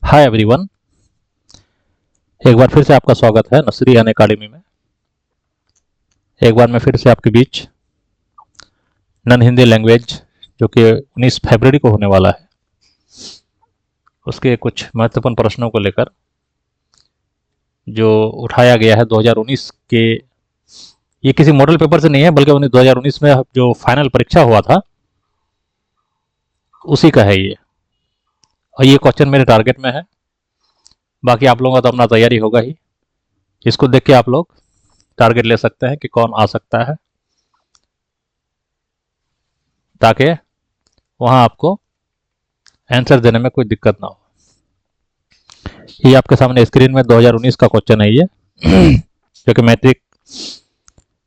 Hi everyone. एक बार फिर से आपका स्वागत है नसरी अन अकाडमी में। एक बार मैं फिर से आपके बीच नन हिंदी लैंग्वेज जो कि 19 फरवरी को होने वाला है, उसके कुछ महत्वपूर्ण प्रश्नों को लेकर जो उठाया गया है 2019 के। ये किसी मॉडल पेपर से नहीं है बल्कि 2019 में जो फाइनल परीक्षा हुआ था उसी का है ये। और ये क्वेश्चन मेरे टारगेट में है, बाकी आप लोगों का तो अपना तैयारी होगा ही। इसको देख के आप लोग टारगेट ले सकते हैं कि कौन आ सकता है, ताकि वहाँ आपको आंसर देने में कोई दिक्कत ना हो। ये आपके सामने स्क्रीन में 2019 का क्वेश्चन है ये जो कि मैट्रिक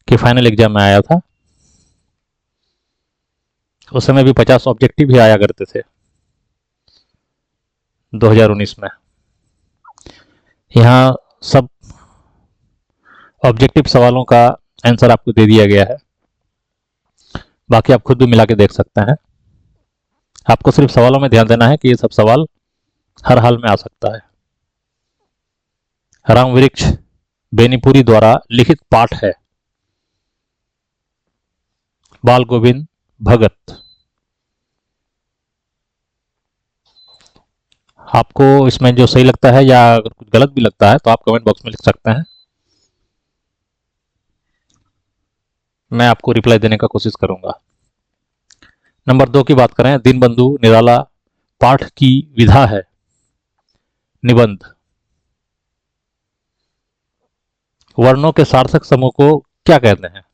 की फाइनल एग्जाम में आया था। उस समय भी 50 ऑब्जेक्टिव भी आया करते थे 2019 में। यहाँ सब ऑब्जेक्टिव सवालों का आंसर आपको दे दिया गया है, बाकी आप खुद भी मिला के देख सकते हैं। आपको सिर्फ सवालों में ध्यान देना है कि ये सब सवाल हर हाल में आ सकता है। राम वृक्ष बेनीपुरी द्वारा लिखित पाठ है बाल गोविंद भगत। आपको इसमें जो सही लगता है या अगर कुछ गलत भी लगता है तो आप कमेंट बॉक्स में लिख सकते हैं, मैं आपको रिप्लाई देने का कोशिश करूंगा। नंबर 2 की बात करें, दीनबंधु निराला पाठ की विधा है निबंध। वर्णों के सार्थक समूह को क्या कहते हैं?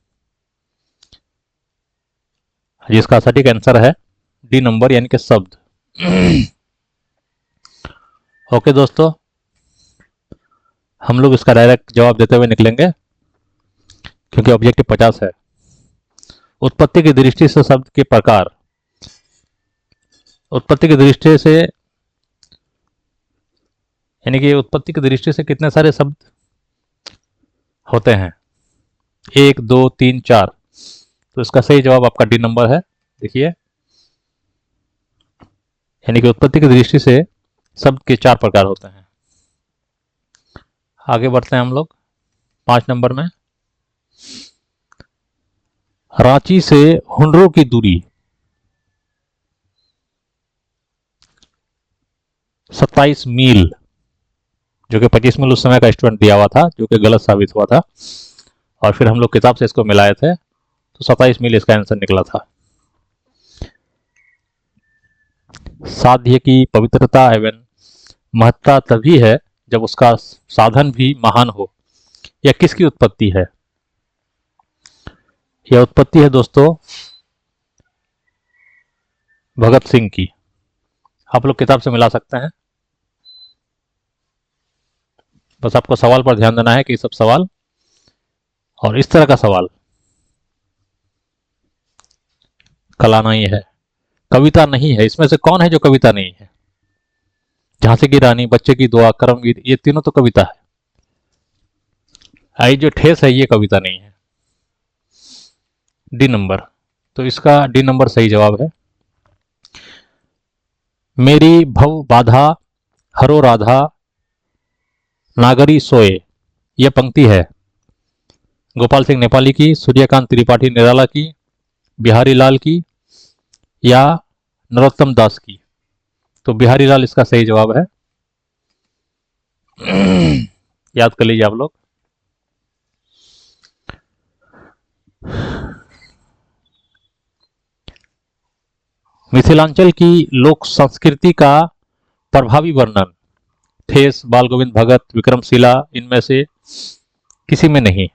जिसका सटीक आंसर है डी नंबर, यानी कि शब्द। ओके दोस्तों, हम लोग इसका डायरेक्ट जवाब देते हुए निकलेंगे क्योंकि ऑब्जेक्टिव 50 है। उत्पत्ति की दृष्टि से शब्द के प्रकार। उत्पत्ति की दृष्टि से यानी कि उत्पत्ति की दृष्टि से कितने सारे शब्द होते हैं? 1 2 3 4। तो इसका सही जवाब आपका डी नंबर है। देखिए, यानी कि उत्पत्ति की दृष्टि से शब्द के 4 प्रकार होते हैं। आगे बढ़ते हैं हम लोग 5 नंबर में। रांची से हुंडरों की दूरी 27 मील, जो कि 25 मील उस समय का स्टूडेंट दिया हुआ था, जो कि गलत साबित हुआ था। और फिर हम लोग किताब से इसको मिलाए थे तो 27 मील इसका आंसर निकला था। साध्य की पवित्रता एवं महत्ता तभी है जब उसका साधन भी महान हो। यह किसकी उत्पत्ति है? यह उत्पत्ति है दोस्तों भगत सिंह की। आप लोग किताब से मिला सकते हैं, बस आपको सवाल पर ध्यान देना है कि सब सवाल और इस तरह का सवाल कलाना ही है, कविता नहीं है। इसमें से कौन है जो कविता नहीं है? झांसी की रानी, बच्चे की दुआ, कर्मवीर, ये तीनों तो कविता है। आई जो ठेस है ये कविता नहीं है। डी नंबर, तो इसका डी नंबर सही जवाब है। मेरी भव बाधा हरो राधा नागरी सोए, यह पंक्ति है गोपाल सिंह नेपाली की, सूर्यकांत त्रिपाठी निराला की, बिहारी लाल की या नरोत्तम दास की? तो बिहारी लाल इसका सही जवाब है। याद कर लीजिए आप लोग। मिथिलांचल की लोक संस्कृति का प्रभावी वर्णन। ठेस, बाल गोविंद भगत, विक्रमशिला, इनमें से किसी में नहीं।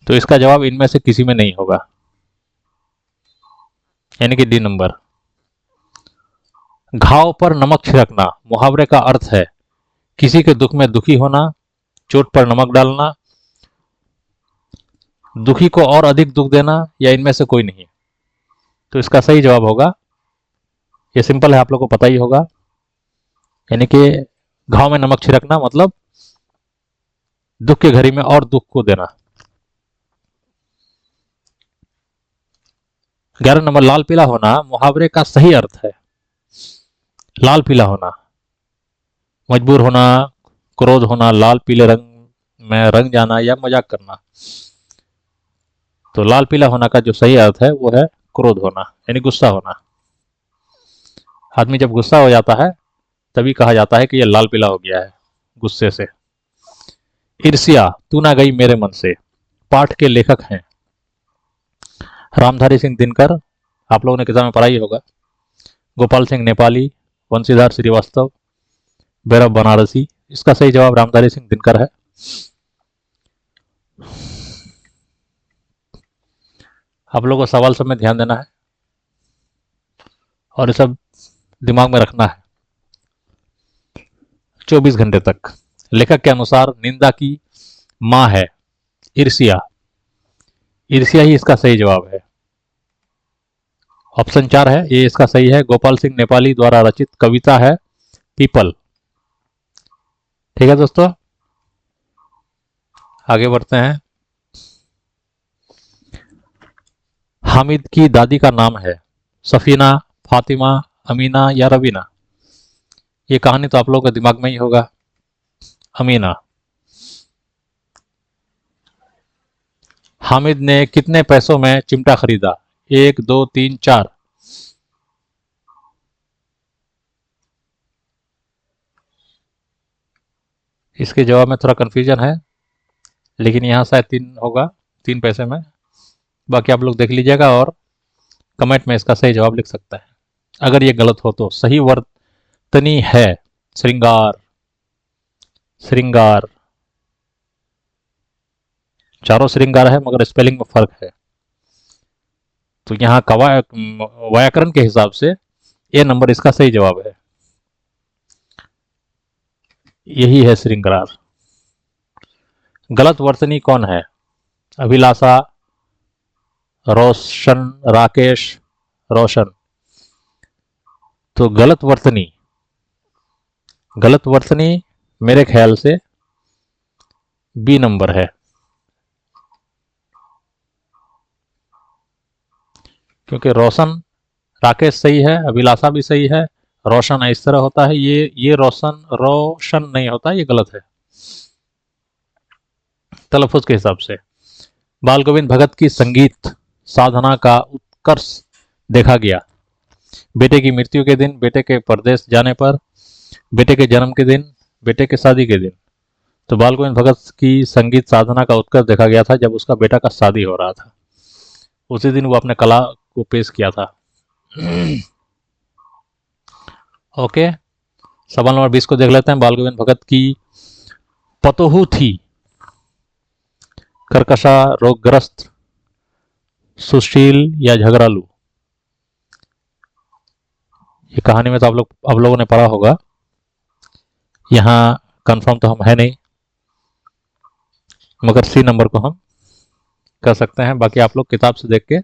तो इसका जवाब इनमें से किसी में नहीं होगा, यानी कि डी नंबर। घाव पर नमक छिड़कना मुहावरे का अर्थ है किसी के दुख में दुखी होना, चोट पर नमक डालना, दुखी को और अधिक दुख देना, या इनमें से कोई नहीं। तो इसका सही जवाब होगा, ये सिंपल है, आप लोग को पता ही होगा, यानी कि घाव में नमक छिड़कना मतलब दुख के घड़ी में और दुख को देना। 11 नंबर, लाल पीला होना मुहावरे का सही अर्थ है। लाल पीला होना, मजबूर होना, क्रोध होना, लाल पीले रंग में रंग जाना या मजाक करना। तो लाल पीला होना का जो सही अर्थ है वो है क्रोध होना, यानी गुस्सा होना। आदमी जब गुस्सा हो जाता है तभी कहा जाता है कि यह लाल पीला हो गया है गुस्से से। ईर्ष्या, तू ना गई मेरे मन से, पाठ के लेखक हैं रामधारी सिंह दिनकर, आप लोगों ने किताब में पढ़ा ही होगा। गोपाल सिंह नेपाली, वंशीधर श्रीवास्तव, भैरव बनारसी। इसका सही जवाब रामधारी सिंह दिनकर है। आप लोगों को सवाल सब में ध्यान देना है और ये सब दिमाग में रखना है 24 घंटे तक। लेखक के अनुसार निंदा की मां है ईर्ष्या, ईर्ष्या ही इसका सही जवाब है। ऑप्शन 4 है ये इसका सही है। गोपाल सिंह नेपाली द्वारा रचित कविता है पीपल। ठीक है दोस्तों, आगे बढ़ते हैं। हामिद की दादी का नाम है सफीना, फातिमा, अमीना या रवीना। ये कहानी तो आप लोगों के दिमाग में ही होगा, अमीना। हामिद ने कितने पैसों में चिमटा खरीदा? 1, 2, 3, 4। इसके जवाब में थोड़ा कन्फ्यूजन है, लेकिन यहाँ शायद 3 होगा, 3 पैसे में। बाकी आप लोग देख लीजिएगा और कमेंट में इसका सही जवाब लिख सकते हैं। अगर ये गलत हो तो सही वर्तनी है श्रृंगार, श्रृंगार। चारों श्रृंगार है मगर स्पेलिंग में फर्क है। तो यहाँ का व्याकरण के हिसाब से ये नंबर इसका सही जवाब है, यही है श्रृंगार। गलत वर्तनी कौन है? अभिलाषा, रोशन, राकेश, रोशन। तो गलत वर्तनी मेरे ख्याल से बी नंबर है, क्योंकि रोशन, राकेश सही है, अभिलाषा भी सही है, रोशन इस तरह होता है, ये रोशन नहीं होता, ये गलत है तलफ़ुज़ के हिसाब से। बाल गोविंद भगत की संगीत साधना का उत्कर्ष देखा गया बेटे की मृत्यु के दिन, बेटे के परदेश जाने पर, बेटे के जन्म के दिन, बेटे के शादी के दिन। तो बाल गोविंद भगत की संगीत साधना का उत्कर्ष देखा गया था जब उसका बेटा का शादी हो रहा था। उसी दिन वो अपने कला को पेश किया था। ओके, सवाल नंबर 20 को देख लेते हैं। बाल गोविंद भगत की पतोहू थी कर्कशा, रोगग्रस्त, सुशील या झगड़ालू। ये कहानी में तो आप लोगों ने पढ़ा होगा, यहाँ कंफर्म तो हम है नहीं, मगर सी नंबर को हम कर सकते हैं। बाकी आप लोग किताब से देख के,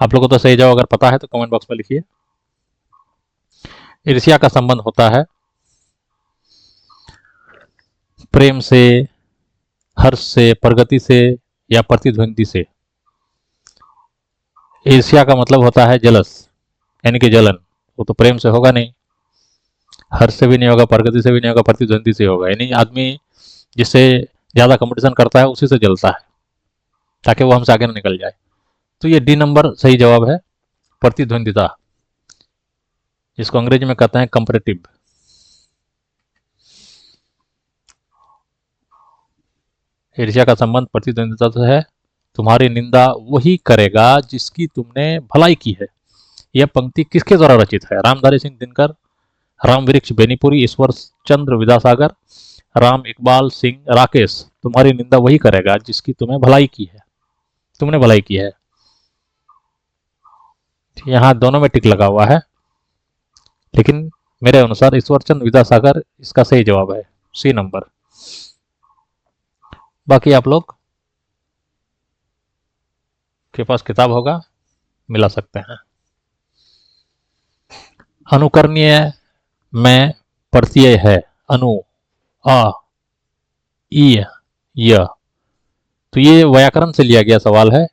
आप लोगों को तो सही जवाब अगर पता है तो कमेंट बॉक्स में लिखिए। ईर्ष्या का संबंध होता है प्रेम से, हर्ष से, प्रगति से या प्रतिद्वंदी से। ईर्ष्या का मतलब होता है जलस, यानी कि जलन। वो तो प्रेम से होगा नहीं, हर्ष से भी नहीं होगा, प्रगति से भी नहीं होगा, प्रतिद्वंदी से होगा। यानी आदमी जिससे ज़्यादा कंपटीशन करता है उसी से जलता है ताकि वो हमसे आगे ना निकल जाए। तो ये डी नंबर सही जवाब है, प्रतिद्वंदिता, जिसको अंग्रेजी में कहते हैं कंपैरेटिव। ईर्ष्या का संबंध प्रतिद्वंदिता से है। तुम्हारी निंदा वही करेगा जिसकी तुमने भलाई की है। यह पंक्ति किसके द्वारा रचित है? रामधारी सिंह दिनकर, राम वृक्ष बेनीपुरी, ईश्वर चंद्र विद्यासागर, राम इकबाल सिंह राकेश। तुम्हारी निंदा वही करेगा जिसकी तुमने भलाई की है। यहाँ दोनों में टिक लगा हुआ है, लेकिन मेरे अनुसार ईश्वरचंद विद्यासागर इसका सही जवाब है, सी नंबर। बाकी आप लोग के पास किताब होगा, मिला सकते हैं। अनुकरणीय में प्रत्यय है अनु, आ, ई, य। तो ये व्याकरण से लिया गया सवाल है,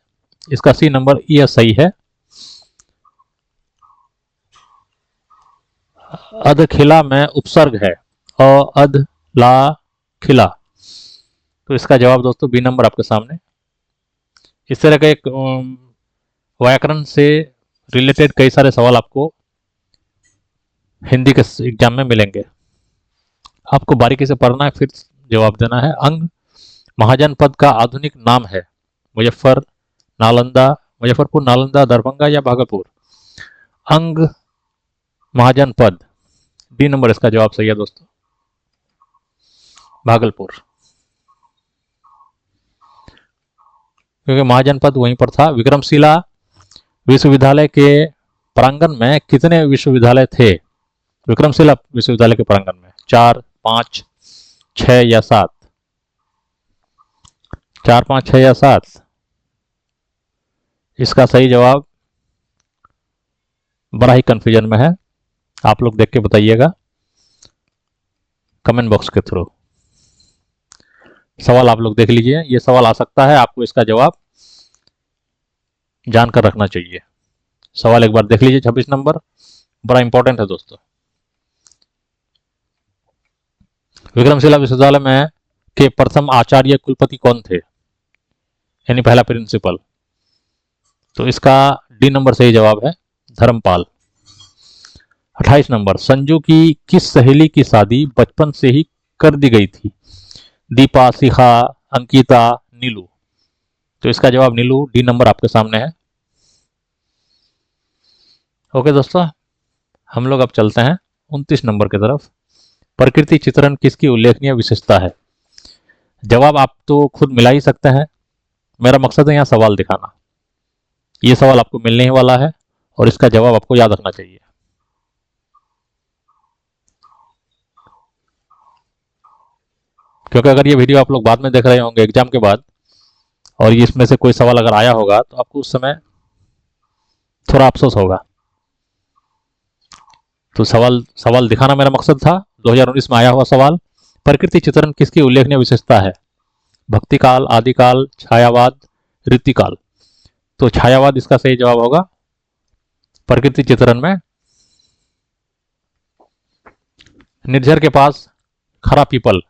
इसका सी नंबर, यह सही है। अध खिला में उपसर्ग है, अध ला खिला। तो इसका जवाब दोस्तों बी नंबर आपके सामने। इस तरह का एक व्याकरण से रिलेटेड कई सारे सवाल आपको हिंदी के एग्जाम में मिलेंगे। आपको बारीकी से पढ़ना है, फिर जवाब देना है। अंग महाजनपद का आधुनिक नाम है। मुजफ्फर नालंदा मुजफ्फरपुर, नालंदा, दरभंगा या भागलपुर। अंग महाजनपद, डी नंबर इसका जवाब सही है दोस्तों, भागलपुर। क्योंकि महाजनपद वहीं पर था। विक्रमशिला विश्वविद्यालय के प्रांगण में कितने विश्वविद्यालय थे? विक्रमशिला विश्वविद्यालय के प्रांगण में 4, 5, 6 या 7? 4, 5, 6 या 7? इसका सही जवाब बड़ा ही कंफ्यूजन में है। आप लोग देख के बताइएगा कमेंट बॉक्स के थ्रू। सवाल आप लोग देख लीजिए, ये सवाल आ सकता है, आपको इसका जवाब जानकर रखना चाहिए। सवाल एक बार देख लीजिए, 26 नंबर बड़ा इंपॉर्टेंट है दोस्तों। विक्रमशिला विश्वविद्यालय में के प्रथम आचार्य कुलपति कौन थे, यानी पहला प्रिंसिपल? तो इसका डी नंबर सही जवाब है, धर्मपाल। 28 नंबर, संजू की किस सहेली की शादी बचपन से ही कर दी गई थी? दीपा, शिखा, अंकिता, नीलू। तो इसका जवाब नीलू, डी नंबर आपके सामने है। ओके दोस्तों, हम लोग अब चलते हैं 29 नंबर की तरफ। प्रकृति चित्रण किसकी उल्लेखनीय विशेषता है? जवाब आप तो खुद मिला ही सकते हैं, मेरा मकसद है यहाँ सवाल दिखाना। ये सवाल आपको मिलने ही वाला है और इसका जवाब आपको याद रखना चाहिए। क्योंकि अगर ये वीडियो आप लोग बाद में देख रहे होंगे एग्जाम के बाद, और इसमें से कोई सवाल अगर आया होगा तो आपको उस समय थोड़ा अफसोस होगा। तो सवाल दिखाना मेरा मकसद था। 2019 में आया हुआ सवाल, प्रकृति चित्रण किसकी उल्लेखनीय विशेषता है? भक्तिकाल, आदिकाल, छायावाद, रीतिकाल। तो छायावाद इसका सही जवाब होगा प्रकृति चित्रण में। निर्झर के पास खरा पीपल,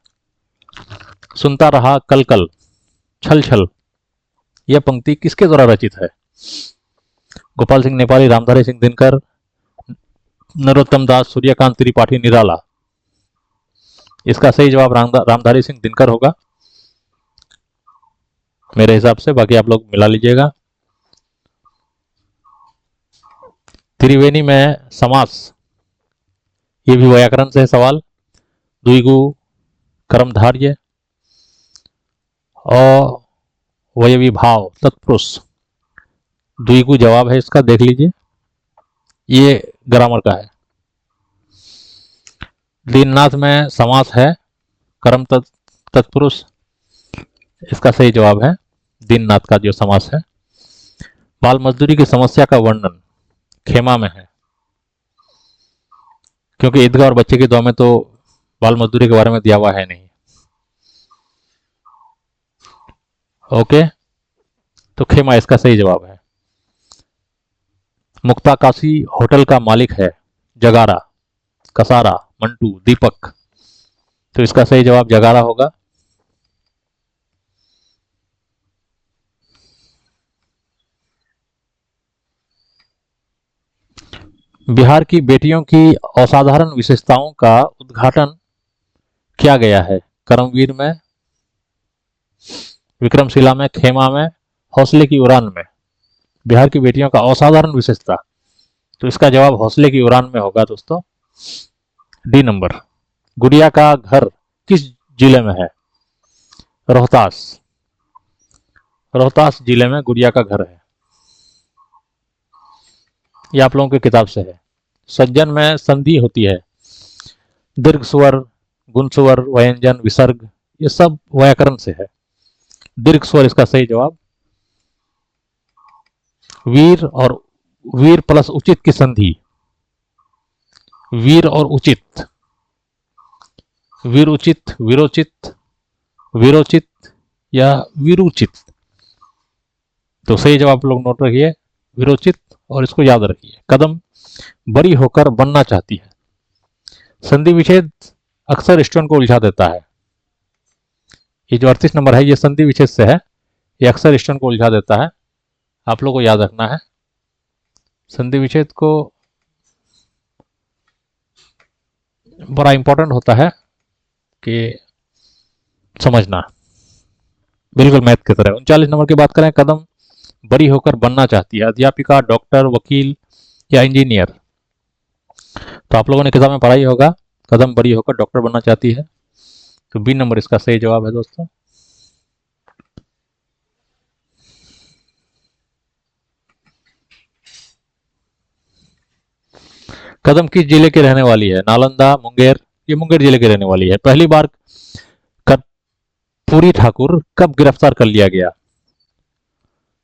सुनता रहा कल कल, छल छल, यह पंक्ति किसके द्वारा रचित है? गोपाल सिंह नेपाली, रामधारी सिंह दिनकर, नरोत्तम दास, सूर्यकांत त्रिपाठी, निराला। इसका सही जवाब रामधारी सिंह दिनकर होगा मेरे हिसाब से, बाकी आप लोग मिला लीजिएगा। त्रिवेणी में समास, ये भी व्याकरण से है सवाल। द्विगु, कर्मधार्य, अवयवी भाव, तत्पुरुष। द्विगु जवाब है इसका, देख लीजिए, ये ग्रामर का है। दीननाथ में समास है, कर्म तत्पुरुष। इसका सही जवाब है दीननाथ का जो समास है। बाल मजदूरी की समस्या का वर्णन खेमा में है, क्योंकि ईदगाह और बच्चे की दुआ में तो बाल मजदूरी के बारे में दिया हुआ है नहीं। ओके, तो खेमा इसका सही जवाब है। मुक्ताकाशी होटल का मालिक है जगारा, कसारा, मंटू, दीपक। तो इसका सही जवाब जगारा होगा। बिहार की बेटियों की असाधारण विशेषताओं का उद्घाटन किया गया है? करमवीर में, विक्रमशिला में, खेमा में, हौसले की उड़ान में। बिहार की बेटियों का असाधारण विशेषता, तो इसका जवाब हौसले की उड़ान में होगा दोस्तों, डी नंबर। गुड़िया का घर किस जिले में है? रोहतास। रोहतास जिले में गुड़िया का घर है। यह आप लोगों की किताब से है। सज्जन में संधि होती है, दीर्घ स्वर, गुण स्वर, व्यंजन, विसर्ग, ये सब व्याकरण से है। दीर्घ स्वर इसका सही जवाब। वीर और वीर प्लस उचित की संधि, वीर और उचित, वीर उचित, वीरोचित, वीरोचित या वीरुचित। तो सही जवाब आप लोग नोट रखिए वीरोचित, और इसको याद रखिए। कदम बड़ी होकर बनना चाहती है, संधि विच्छेद अक्सर स्टूडेंट को उलझा देता है। ये जो 38 नंबर है ये संधि विच्छेद से है, ये अक्सर स्टूडेंट को उलझा देता है, आप लोग को याद रखना है। संधि विच्छेद को बड़ा इंपॉर्टेंट होता है कि समझना, बिल्कुल मैथ की तरह। 39 नंबर की बात करें, कदम बड़ी होकर बनना चाहती है, अध्यापिका, डॉक्टर, वकील या इंजीनियर। तो आप लोगों ने किताब में पढ़ा ही होगा, कदम बड़ी होकर डॉक्टर बनना चाहती है, तो बी नंबर इसका सही जवाब है दोस्तों। कदम किस जिले की रहने वाली है? नालंदा, मुंगेर, ये मुंगेर जिले की रहने वाली है। पहली बार कर्पूरी ठाकुर कब गिरफ्तार कर लिया गया?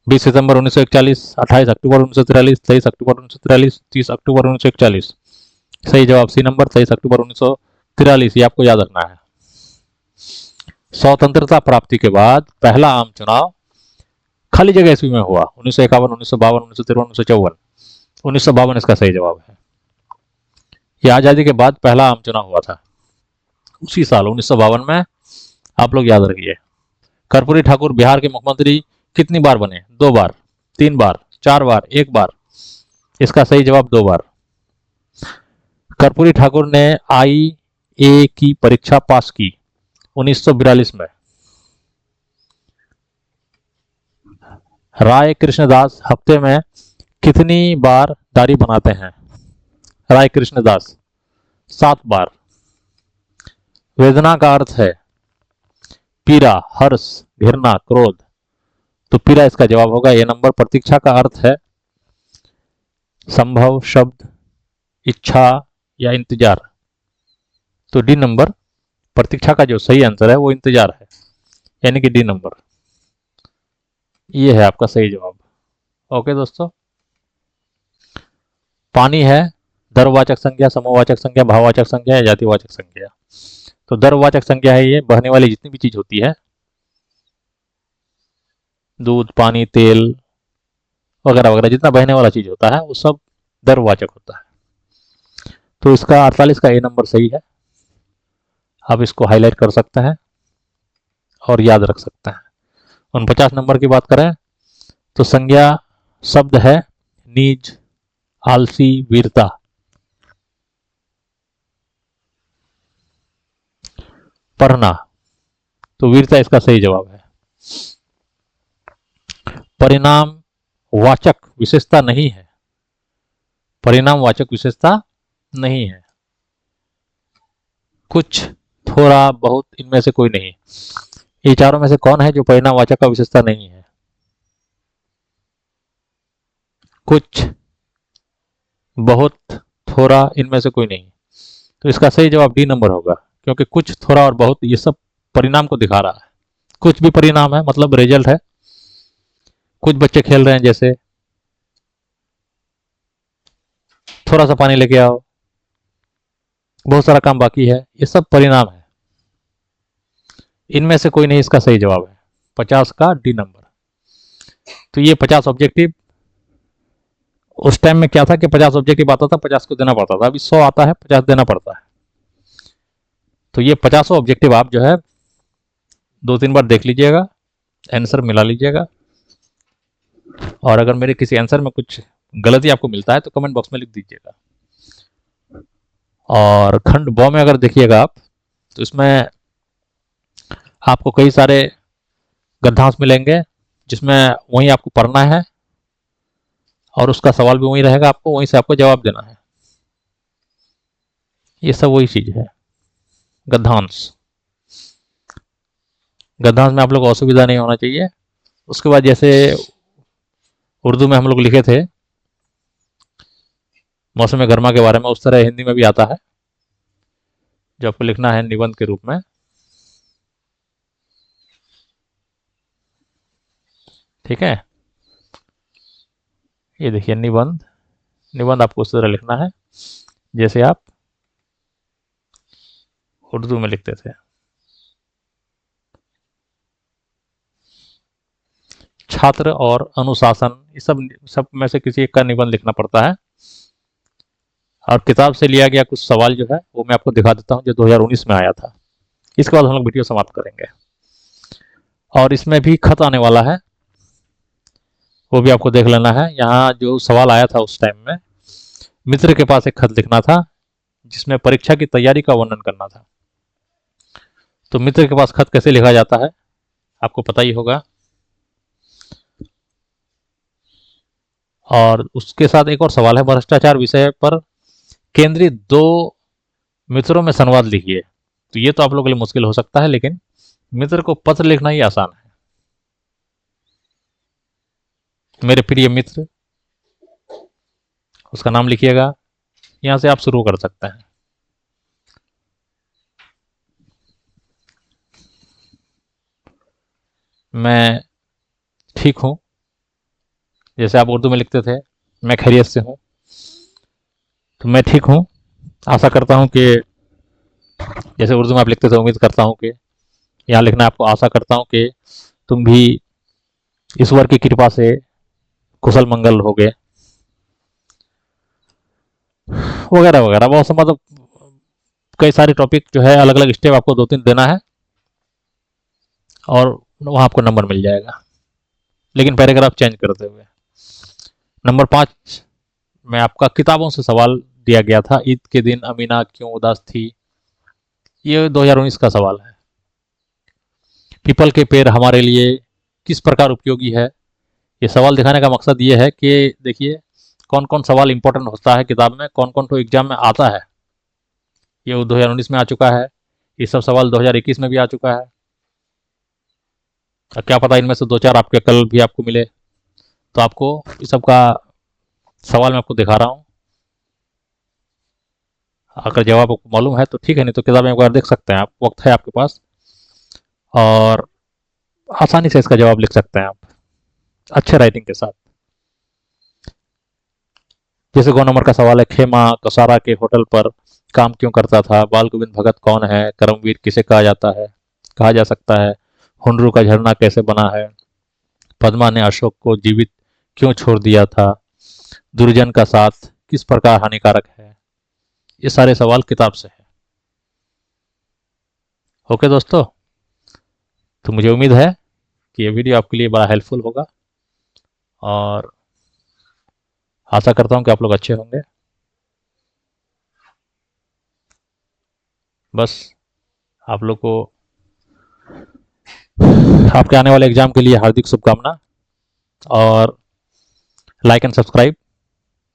20 सितंबर 1941, 28 अक्टूबर 1943, 23 अक्टूबर 1943, 30 अक्टूबर 1941। सही जवाब सी नंबर, 23 अक्टूबर 1943, ये आपको याद रखना है। स्वतंत्रता प्राप्ति के बाद पहला आम चुनाव खाली जगह ईस्वी में हुआ? 1951, 1952, 1953, 1954। 1952 इसका सही जवाब है। यह आजादी के बाद पहला आम चुनाव हुआ था, उसी साल 1952 में, आप लोग याद रखिए। कर्पूरी ठाकुर बिहार के मुख्यमंत्री कितनी बार बने? 2 बार, 3 बार, 4 बार, 1 बार। इसका सही जवाब 2 बार। कर्पूरी ठाकुर ने IA की परीक्षा पास की 1942 में। राय कृष्णदास हफ्ते में कितनी बार दाढ़ी बनाते हैं? राय कृष्णदास 7 बार। वेदना का अर्थ है पीड़ा, हर्ष, घृणा, क्रोध, तो पीड़ा इसका जवाब होगा, ये नंबर। प्रतीक्षा का अर्थ है संभव, शब्द, इच्छा या इंतजार, तो डी नंबर। प्रतीक्षा का जो सही आंसर है वो इंतजार है, यानी कि डी नंबर, ये है आपका सही जवाब। ओके दोस्तों, पानी है दरवाचक संज्ञा, समूहवाचक संज्ञा, भाववाचक संज्ञा या जातिवाचक संज्ञा? तो दरवाचक संज्ञा है, ये बहने वाली जितनी भी चीज होती है, दूध, पानी, तेल वगैरह वगैरह, जितना बहने वाला चीज होता है वो सब दरवाचक होता है। तो इसका 48 का ए नंबर सही है, आप इसको हाईलाइट कर सकते हैं और याद रख सकते हैं। 49 नंबर की बात करें तो संज्ञा शब्द है नीच, आलसी, वीरता। पढ़ना, तो वीरता इसका सही जवाब है। परिणाम वाचक विशेषता नहीं है, परिणाम वाचक विशेषता नहीं है। कुछ, थोड़ा, बहुत, इनमें से कोई नहीं। ये चारों में से कौन है जो परिणाम वाचक का विशेषता नहीं है? कुछ, बहुत, थोड़ा, इनमें से कोई नहीं। तो इसका सही जवाब डी नंबर होगा, क्योंकि कुछ, थोड़ा और बहुत ये सब परिणाम को दिखा रहा है। कुछ भी परिणाम है, मतलब रिजल्ट है। कुछ बच्चे खेल रहे हैं, जैसे थोड़ा सा पानी लेके आओ, बहुत सारा काम बाकी है, ये सब परिणाम है। इनमें से कोई नहीं इसका सही जवाब है, 50 का डी नंबर। तो ये 50 ऑब्जेक्टिव, उस टाइम में क्या था कि 50 ऑब्जेक्टिव आता था, 50 को देना पड़ता था। अभी 100 आता है, 50 देना पड़ता है। तो ये 50 ऑब्जेक्टिव आप जो है 2-3 बार देख लीजिएगा, आंसर मिला लीजिएगा, और अगर मेरे किसी आंसर में कुछ गलती आपको मिलता है तो कमेंट बॉक्स में लिख दीजिएगा। और खंड ब में अगर देखिएगा आप, तो इसमें आपको कई सारे गद्यांश मिलेंगे, जिसमें वहीं आपको पढ़ना है और उसका सवाल भी वहीं रहेगा, आपको वहीं से आपको जवाब देना है। ये सब वही चीज है, गद्यांश। गद्यांश में आप लोग को असुविधा नहीं होना चाहिए। उसके बाद जैसे उर्दू में हम लोग लिखे थे मौसम गर्मा के बारे में, उस तरह हिंदी में भी आता है, जो आपको लिखना है निबंध के रूप में। ठीक है, ये देखिए निबंध। निबंध आपको उस तरह लिखना है जैसे आप उर्दू में लिखते थे। छात्र और अनुशासन, ये सब में से किसी एक का निबंध लिखना पड़ता है। और किताब से लिया गया कुछ सवाल जो है वो मैं आपको दिखा देता हूँ, जो 2019 में आया था। इसके बाद हम लोग वीडियो समाप्त करेंगे। और इसमें भी खत आने वाला है, वो भी आपको देख लेना है। यहाँ जो सवाल आया था उस टाइम में, मित्र के पास एक खत लिखना था जिसमें परीक्षा की तैयारी का वर्णन करना था। तो मित्र के पास खत कैसे लिखा जाता है आपको पता ही होगा। और उसके साथ एक और सवाल है, भ्रष्टाचार विषय पर केंद्रित 2 मित्रों में संवाद लिखिए। तो ये तो आप लोगों के लिए मुश्किल हो सकता है, लेकिन मित्र को पत्र लिखना ही आसान है। मेरे प्रिय मित्र, उसका नाम लिखिएगा। यहां से आप शुरू कर सकते हैं। मैं ठीक हूं, जैसे आप उर्दू में लिखते थे, मैं खैरियत से हूं। तो मैं ठीक हूं। आशा करता हूं कि जैसे उर्दू में आप लिखते थे, उम्मीद करता हूं कि यहाँ लिखना आपको, आशा करता हूं कि तुम भी ईश्वर की कृपा से कुशल मंगल हो गए, वगैरह वगैरह। बहुत मतलब कई सारे टॉपिक जो है, अलग अलग स्टेप आपको 2-3 देना है और वहां आपको नंबर मिल जाएगा, लेकिन पैराग्राफ चेंज करते हुए। नंबर 5 में आपका किताबों से सवाल दिया गया था। ईद के दिन अमीना क्यों उदास थी, ये 2019 का सवाल है। पीपल के पेड़ हमारे लिए किस प्रकार उपयोगी है। ये सवाल दिखाने का मकसद ये है कि देखिए कौन कौन सवाल इंपॉर्टेंट होता है किताब में, कौन कौन तो एग्जाम में आता है। ये 2019 में आ चुका है, ये सब सवाल 2021 में भी आ चुका है। क्या पता इनमें से 2-4 आपके कल भी आपको मिले। तो आपको इस सब का सवाल मैं आपको दिखा रहा हूँ। अगर जवाब आपको मालूम है तो ठीक है, नहीं तो किताबें एक बार देख सकते हैं आप, वक्त है आपके पास, और आसानी से इसका जवाब लिख सकते हैं आप अच्छे राइटिंग के साथ। जैसे 2 नंबर का सवाल है, खेमा कसारा के होटल पर काम क्यों करता था, बाल गोविंद भगत कौन है, करमवीर किसे कहा जाता है, कहा जा सकता है, हुंडरू का झरना कैसे बना है, पद्मा ने अशोक को जीवित क्यों छोड़ दिया था, दुर्जन का साथ किस प्रकार हानिकारक है। ये सारे सवाल किताब से है। ओके दोस्तों, तो मुझे उम्मीद है कि ये वीडियो आपके लिए बड़ा हेल्पफुल होगा, और आशा करता हूँ कि आप लोग अच्छे होंगे। बस आप लोग को आपके आने वाले एग्जाम के लिए हार्दिक शुभकामना, और लाइक एंड सब्सक्राइब,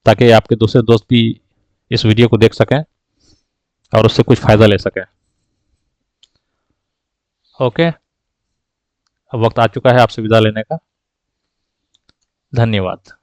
ताकि आपके दूसरे दोस्त भी इस वीडियो को देख सकें और उससे कुछ फ़ायदा ले सकें। ओके, अब वक्त आ चुका है आपसे विदा लेने का। धन्यवाद।